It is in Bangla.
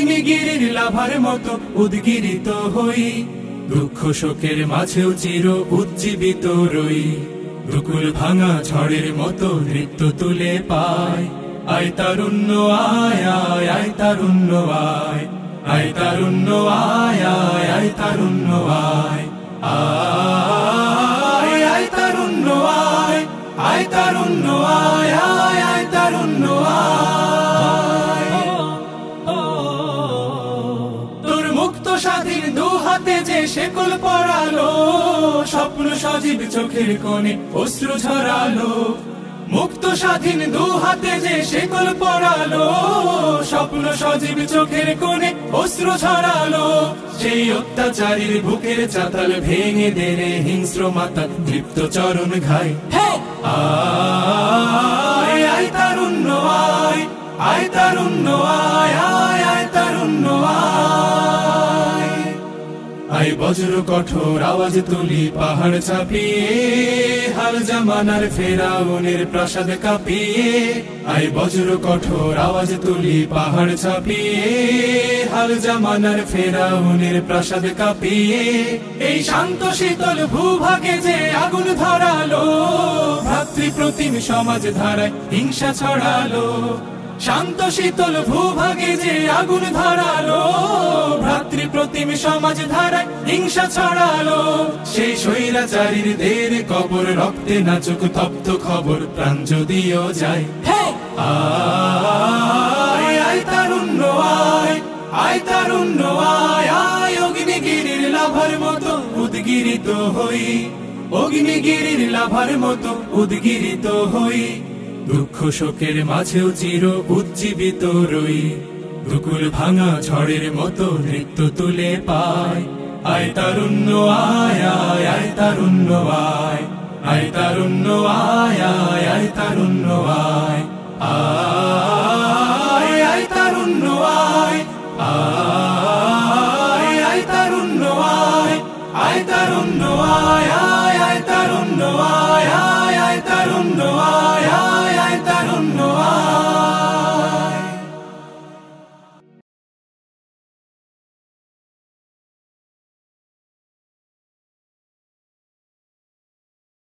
অগ্নিগিরির লাভার মতো উদ্গিরিত হই, দুঃখ শোকের মাঝেও চির উজ্জীবিত রই। দুকুল ভাঙা ঝড়ের মতো নৃত্য তুলে পায়, আয় তারুণ্য আয় আয় আয় তারুণ্য আয়, আয় তারুণ্য আয় আয় আয় তারুণ্য আয়, আয় আয় তারুণ্য আয়, আয় তারুণ্য আয় আয় আয় তারুণ্য আয়। তোর মুক্ত স্বাধীন দু হাতে যে শেকল পরালো, স্বপ্ন সজীব চোখের কোণে অশ্রু ঝরালো। মুক্ত স্বাধীন দু হাতে যে শেকল পরালো, স্বপ্ন সজীব চোখের কোণে অশ্রু ঝরালো। সেই অত্যাচারীর বুকের চাতাল ভেঙে দেরে হিংস্র মাতা তৃপ্ত চরণ ঘায়। আয় আয় তারুণ্য আয়, আয় তারুণ্য আয় আয় আয় তারুণ্য আয়। আয় বজ্র কঠোর আওয়াজ তুলি পাহাড় চাপিয়ে, হাল জামানার ফেরাউনের প্রাসাদ কাঁপিয়ে। আয় বজ্র কঠোর আওয়াজ তুলি পাহাড় চাপিয়ে, হাল জামানার ফেরাউনের প্রাসাদ কাঁপিয়ে। এই শান্ত শীতল ভূভাগে যে আগুন ধরালো, ভ্রাতৃপ্রতিম সমাজ ধারায় হিংসা ছড়ালো। শান্ত শীতল ভূভাগে যে আগুন ধরালো, ভ্রাতৃপ্রতিম সমাজ ধারায় হিংসা ছড়ালো। সেই স্বৈরাচারীর দের কবর রক্তে নাচুক তপ্ত খবর, প্রাণ যদিও যায়। আয় আয় তারুণ্য আয়, আয় তারুণ্য আয় আয় অগ্নিগিরির লাভার মতো উদ্গিরিত হই, অগ্নিগিরির লাভার মতো উদ্গিরিত হই। দুঃখ শোকের মাঝেও চির উজ্জীবিত রই, দুকুল ভাঙা ঝড়ের মতো নৃত্য তুলে পায়। আয় তারুণ্য আয় আয় আয় তারুণ্য আয়, আয় তারুণ্য আয় আয় আয় তারুণ্য আয়।